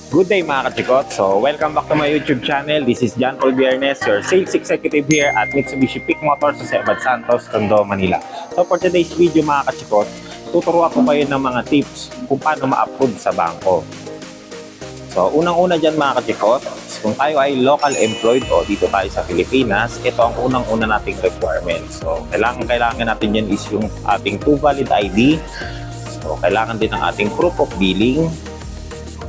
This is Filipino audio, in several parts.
Good day mga kachikot. So, welcome back to my YouTube channel. This is John Paul Biernes, your sales executive here at Mitsubishi Peak Motors sa Sebad Santos, Tondo, Manila. So, for today's video mga kachikot, tuturuan ko kayo ng mga tips kung paano ma-upload sa bangko. So, unang-una dyan mga kachikot, kung tayo ay local employed o dito tayo sa Pilipinas, ito ang unang-una nating requirement. So, kailangan natin dyan is yung ating 2 valid ID. So, kailangan din ang ating proof of billing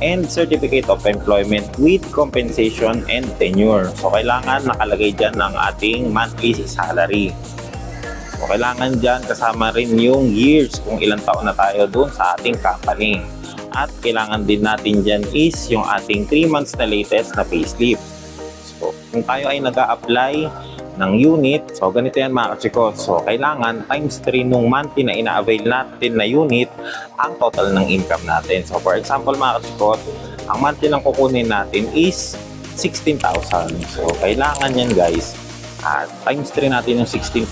and certificate of employment with compensation and tenure. So, kailangan nakalagay dyan ng ating monthly salary. So, kailangan dyan kasama rin yung years kung ilang taon na tayo doon sa ating company. At kailangan din natin dyan is yung ating 3 months na latest na payslip. So, kung tayo ay nag-a-apply ng unit, so ganito yan mga kachikot. So, kailangan times 3 nung monthly na ina-avail natin na unit ang total ng income natin. So, for example mga kachikot, ang monthly lang kukunin natin is 16,000. So, kailangan yan guys, times 3 natin yung 16,000.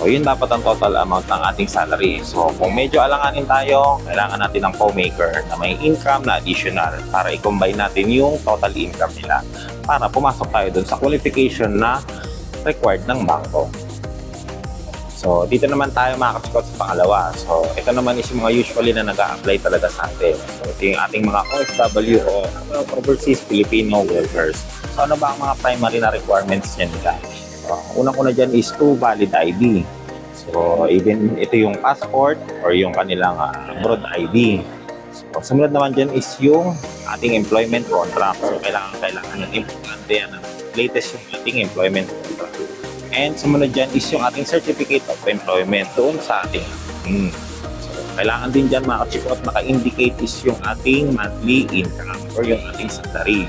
So, yun dapat ang total amount ng ating salary. So, kung medyo alanganin tayo, kailangan natin ng co-maker na may income na additional para i-combine natin yung total income nila para pumasok tayo dun sa qualification na required ng bangko. So, dito naman tayo mga kachikot sa pangalawa. So, ito naman is yung mga usually na nag-a-apply talaga sa atin. So, ito yung ating mga OFW o overseas Filipino workers. So, ano ba ang mga primary na requirements niyan nila? Unang-una dyan is 2 valid ID. So, even ito yung passport or yung kanilang abroad ID. So, sumunod naman dyan is yung ating employment contract. So, kailangan yung importante yan. Latest yung ating employment contract. And sumunod dyan is yung ating certificate of employment doon sa ating So, kailangan din dyan mga kachikot naka-indicate is yung ating monthly income or yung ating salary.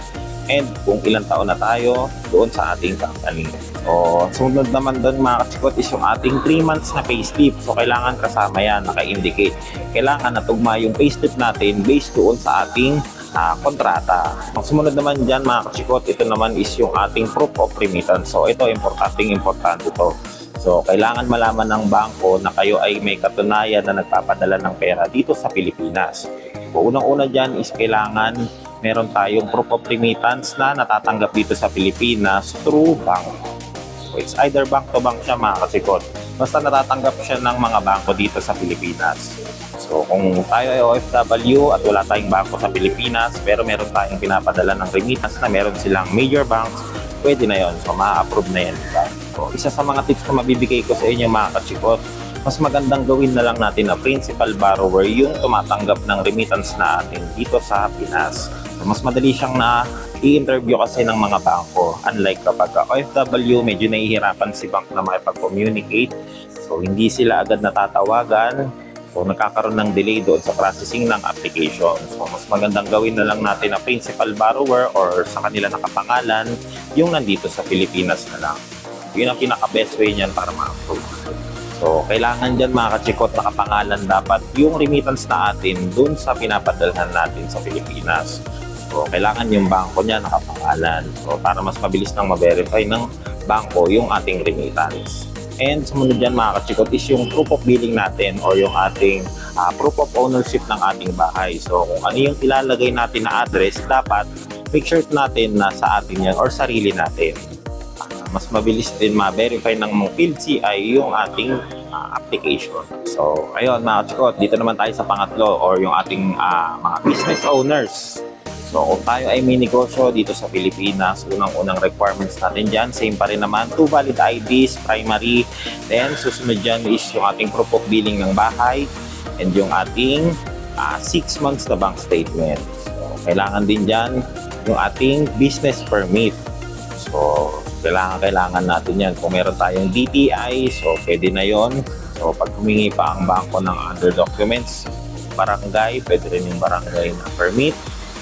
And kung ilang taon na tayo doon sa ating company. O sumunod naman doon mga kachikot is yung ating 3 months na payslip. So kailangan kasama yan, naka-indicate. Kailangan natugma yung payslip natin based doon sa ating kontrata. Ang sumunod naman dyan mga kachikot, ito naman is yung ating proof of remittance. So ito, importante ito. So kailangan malaman ng bangko na kayo ay may katunayan na nagpapadala ng pera dito sa Pilipinas. So unang-una dyan is kailangan meron tayong proof of remittance na natatanggap dito sa Pilipinas through bank. So, it's either bank to bank siya mga kasikot. Basta natatanggap siya ng mga bangko dito sa Pilipinas. So kung tayo ay OFW at wala tayong bangko sa Pilipinas pero meron tayong pinapadala ng remittance na meron silang major banks, pwede na yon. So ma-approve na yan. So isa sa mga tips na mabibigay ko sa inyo mga kasikot, mas magandang gawin na lang natin na principal borrower yung tumatanggap ng remittance natin dito sa Pinas. So, mas madali siyang i-interview kasi ng mga bangko. Unlike kapag OFW, medyo nahihirapan si bank na makipag-communicate. So, hindi sila agad natatawagan. So, nagkakaroon ng delay doon sa processing ng application. So, mas magandang gawin na lang natin na principal borrower or sa kanila nakapangalan yung nandito sa Pilipinas na lang. Yun ang pinaka-best way niyan para ma-approve. So, kailangan dyan mga kachikot nakapangalan dapat yung remittance na atin dun sa pinapadalhan natin sa Pilipinas. So, kailangan yung bangko niya nakapangalan. So, para mas mabilis nang ma-verify ng bangko yung ating remittance. And sumunod dyan mga kachikot is yung proof of billing natin or yung ating proof of ownership ng ating bahay. So, kung ano yung ilalagay natin na address, dapat make sure natin na sa atin yan or sarili natin. Mas mabilis din ma-verify ng Field CI yung ating application. So, ayun mga kachikot, dito naman tayo sa pangatlo or yung ating mga business owners. So, kung tayo ay may negosyo dito sa Pilipinas, unang-unang requirements natin dyan, same pa rin naman, 2 valid IDs, primary, then susunod dyan is yung ating proof of billing ng bahay, and yung ating 6 months na bank statement. So, kailangan din dyan yung ating business permit. So, kailangan natin yan. Kung meron tayong DTI, so pwede na yon. So, pag humingi pa ang bangko ng other documents, barangay, pwede rin yung barangay na permit.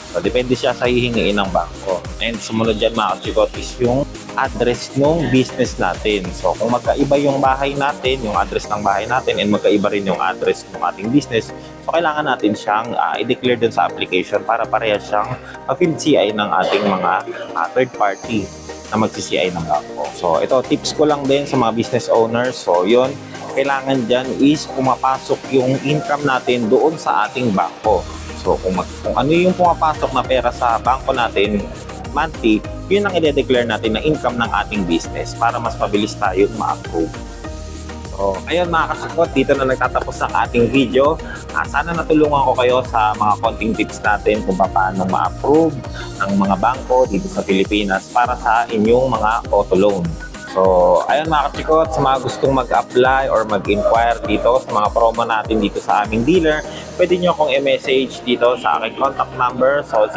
So, depende siya sa hihingiin ng bangko. And sumunod dyan mga kachikot is yung address ng business natin. So, kung magkaiba yung bahay natin, yung address ng bahay natin, and magkaiba rin yung address ng ating business, so kailangan natin siyang i-declare dun sa application para parehas siyang field CI ng ating mga third party na mag-CCI ng bangko. So, ito, tips ko lang din sa mga business owners. So, yun, kailangan dyan is pumapasok yung income natin doon sa ating bangko. So kung ano yung pumapasok na pera sa bangko natin monthly, yun ang i-declare natin na income ng ating business para mas mabilis tayo ma-approve. So, ayun mga kasakot, dito na nagtatapos ang ating video. Sana natulungan ko kayo sa mga konting tips natin kung paano ma-approve ng mga bangko dito sa Pilipinas para sa inyong mga auto loan. So, ayun mga kachikot, sa mga gustong mag-apply or mag-inquire dito sa mga promo natin dito sa aming dealer, pwede nyo akong i-message dito sa aking contact number. So,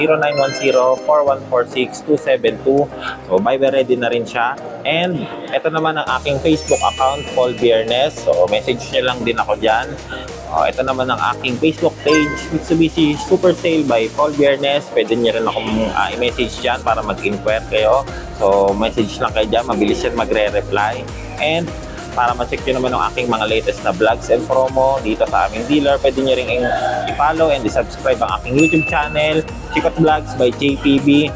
0910-4146-272. So, by the ready na rin siya. And, ito naman ang aking Facebook account, Paul Biernes. So, message nyo lang din ako dyan. Ito naman ang aking Facebook page, Mitsubishi Super Sale by Paul Biernes. Pwede nyo rin akong i-message dyan para mag-inquire kayo. So, message lang kayo dyan. Mabilis yan magre-reply. And, para ma-check nyo naman ang aking mga latest na vlogs and promo dito sa aming dealer, pwede nyo rin i-follow and i-subscribe ang aking YouTube channel, Chikot Vlogs by JPB.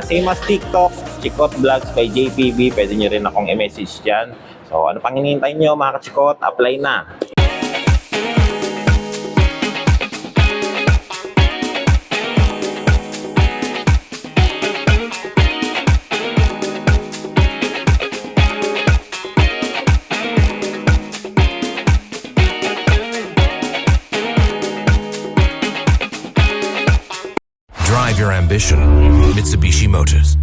Same as TikTok, Chikot Vlogs by JPB. Pwede nyo rin akong i-message dyan. So, ano pang hinihintay nyo mga kachikot? Apply na! Drive your ambition. Mitsubishi Motors.